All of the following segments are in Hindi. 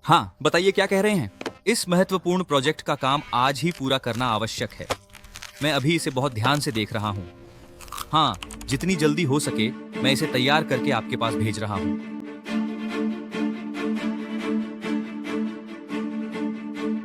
हाँ, बताइए क्या कह रहे हैं। इस महत्वपूर्ण प्रोजेक्ट का काम आज ही पूरा करना आवश्यक है। मैं अभी इसे बहुत ध्यान से देख रहा हूँ। हाँ, जितनी जल्दी हो सके मैं इसे तैयार करके आपके पास भेज रहा हूँ।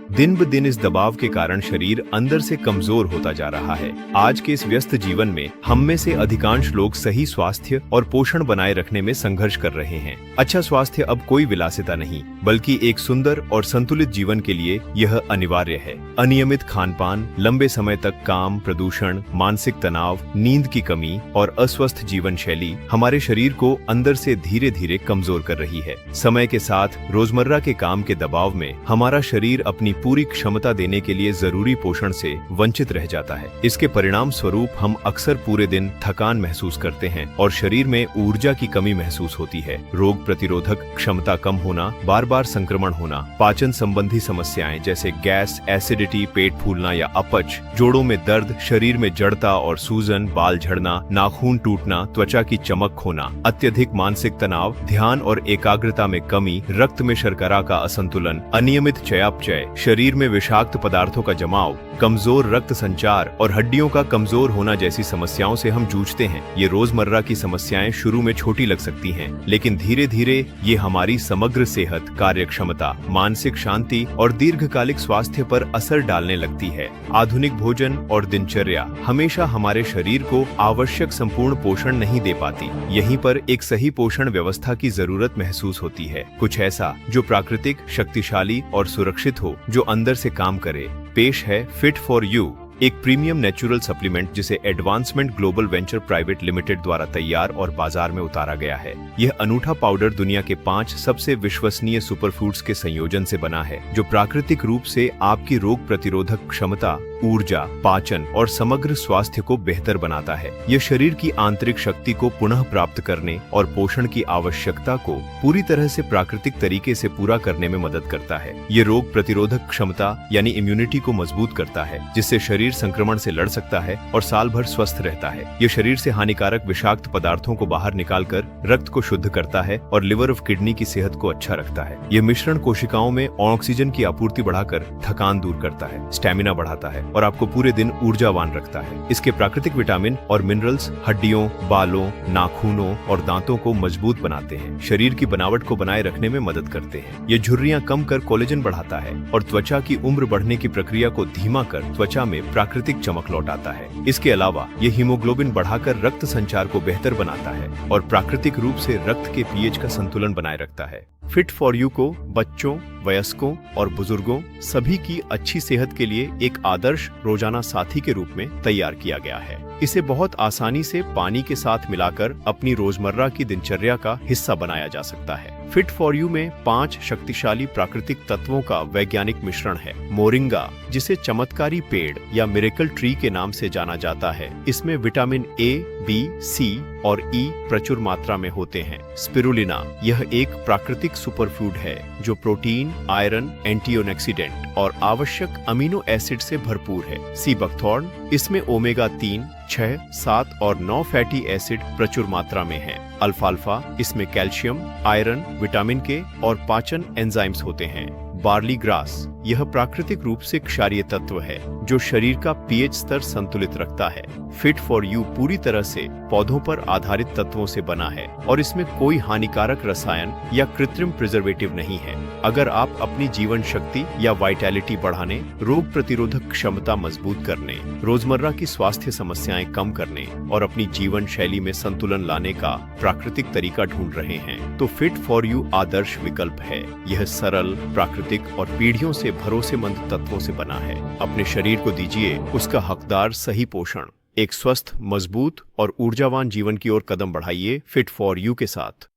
दिन ब दिन इस दबाव के कारण शरीर अंदर से कमजोर होता जा रहा है। आज के इस व्यस्त जीवन में हम में से अधिकांश लोग सही स्वास्थ्य और पोषण बनाए रखने में संघर्ष कर रहे हैं। अच्छा स्वास्थ्य अब कोई विलासिता नहीं, बल्कि एक सुंदर और संतुलित जीवन के लिए यह अनिवार्य है। अनियमित खानपान, लंबे समय तक काम, प्रदूषण, मानसिक तनाव, नींद की कमी और अस्वस्थ जीवन शैली हमारे शरीर को अंदर से धीरे धीरे कमजोर कर रही है। समय के साथ रोजमर्रा के काम के दबाव में हमारा शरीर अपनी पूरी क्षमता देने के लिए जरूरी पोषण से वंचित रह जाता है। इसके परिणाम स्वरूप हम अक्सर पूरे दिन थकान महसूस करते हैं और शरीर में ऊर्जा की कमी महसूस होती है। रोग प्रतिरोधक क्षमता कम होना, बार बार संक्रमण होना, पाचन संबंधी समस्याएं जैसे गैस, एसिडिटी, पेट फूलना या अपच, जोड़ों में दर्द, शरीर में जड़ता और सूजन, बाल झड़ना, नाखून टूटना, त्वचा की चमक खोना, अत्यधिक मानसिक तनाव, ध्यान और एकाग्रता में कमी, रक्त में शर्करा का असंतुलन, अनियमित चयापचय, शरीर में विषाक्त पदार्थों का जमाव, कमजोर रक्त संचार और हड्डियों का कमजोर होना जैसी समस्याओं से हम जूझते हैं। ये रोजमर्रा की समस्याएं शुरू में छोटी लग सकती हैं, लेकिन धीरे धीरे ये हमारी समग्र सेहत, कार्यक्षमता, मानसिक शांति और दीर्घकालिक स्वास्थ्य पर असर डालने लगती है। आधुनिक भोजन और दिनचर्या हमेशा हमारे शरीर को आवश्यक संपूर्ण पोषण नहीं दे पाती। यहीं पर एक सही पोषण व्यवस्था की जरूरत महसूस होती है। कुछ ऐसा जो प्राकृतिक, शक्तिशाली और सुरक्षित हो, जो अंदर से काम करे। पेश है फिट फॉर यू, एक प्रीमियम नेचुरल सप्लीमेंट जिसे advancement global venture private limited द्वारा तैयार और बाजार में उतारा गया है। यह अनूठा पाउडर दुनिया के 5 सबसे विश्वसनीय सुपरफूड्स के संयोजन से बना है, जो प्राकृतिक रूप से आपकी रोग प्रतिरोधक क्षमता, ऊर्जा, पाचन और समग्र स्वास्थ्य को बेहतर बनाता है। यह शरीर की आंतरिक शक्ति को पुनः प्राप्त करने और पोषण की आवश्यकता को पूरी तरह से प्राकृतिक तरीके से पूरा करने में मदद करता है। ये रोग प्रतिरोधक क्षमता यानी इम्यूनिटी को मजबूत करता है, जिससे शरीर संक्रमण से लड़ सकता है और साल भर स्वस्थ रहता है। यह शरीर से हानिकारक विषाक्त पदार्थों को बाहर निकालकर रक्त को शुद्ध करता है और लिवर और किडनी की सेहत को अच्छा रखता है। यह मिश्रण कोशिकाओं में ऑक्सीजन की आपूर्ति बढ़ाकर थकान दूर करता है, स्टेमिना बढ़ाता है और आपको पूरे दिन ऊर्जावान रखता है। इसके प्राकृतिक विटामिन और मिनरल्स हड्डियों, बालों, नाखूनों और दांतों को मजबूत बनाते हैं, शरीर की बनावट को बनाए रखने में मदद करते हैं। ये झुर्रियां कम कर कोलेजन बढ़ाता है और त्वचा की उम्र बढ़ने की प्रक्रिया को धीमा कर त्वचा में प्राकृतिक चमक लौटाता है। इसके अलावा ये हीमोग्लोबिन बढ़ाकर रक्त संचार को बेहतर बनाता है और प्राकृतिक रूप से रक्त के पीएच का संतुलन बनाए रखता है। फिट फॉर यू को बच्चों, वयस्कों और बुजुर्गों सभी की अच्छी सेहत के लिए एक आदर्श रोजाना साथी के रूप में तैयार किया गया है। इसे बहुत आसानी से पानी के साथ मिलाकर अपनी रोजमर्रा की दिनचर्या का हिस्सा बनाया जा सकता है। फिट फॉर यू में 5 शक्तिशाली प्राकृतिक तत्वों का वैज्ञानिक मिश्रण है। मोरिंगा, जिसे चमत्कारी पेड़ या मिरेकल ट्री के नाम से जाना जाता है, इसमें विटामिन ए, बी, सी और ई प्रचुर मात्रा में होते हैं। स्पिरुलिना, यह एक प्राकृतिक सुपरफूड है जो प्रोटीन, आयरन, एंटीऑक्सीडेंट और आवश्यक अमीनो एसिड से भरपूर है। सी बकथॉर्न, इसमें ओमेगा 3, 6, 7 और 9 फैटी एसिड प्रचुर मात्रा में है। अल्फाल्फा, इसमें कैल्शियम, आयरन, विटामिन के और पाचन एंजाइम्स होते हैं। बार्ली ग्रास, यह प्राकृतिक रूप से क्षारीय तत्व है जो शरीर का पीएच स्तर संतुलित रखता है। फिट फॉर यू पूरी तरह से पौधों पर आधारित तत्वों से बना है और इसमें कोई हानिकारक रसायन या कृत्रिम प्रिजर्वेटिव नहीं है। अगर आप अपनी जीवन शक्ति या वाइटैलिटी बढ़ाने, रोग प्रतिरोधक क्षमता मजबूत करने, रोजमर्रा की स्वास्थ्य समस्याएं कम करने और अपनी जीवन शैली में संतुलन लाने का प्राकृतिक तरीका ढूंढ रहे हैं, तो फिट फॉर यू आदर्श विकल्प है। यह सरल, प्राकृतिक और पीढ़ियों से भरोसेमंद तत्वों से बना है। अपने शरीर को दीजिए उसका हकदार सही पोषण। एक स्वस्थ, मजबूत और ऊर्जावान जीवन की ओर कदम बढ़ाइए फिट फॉर यू के साथ।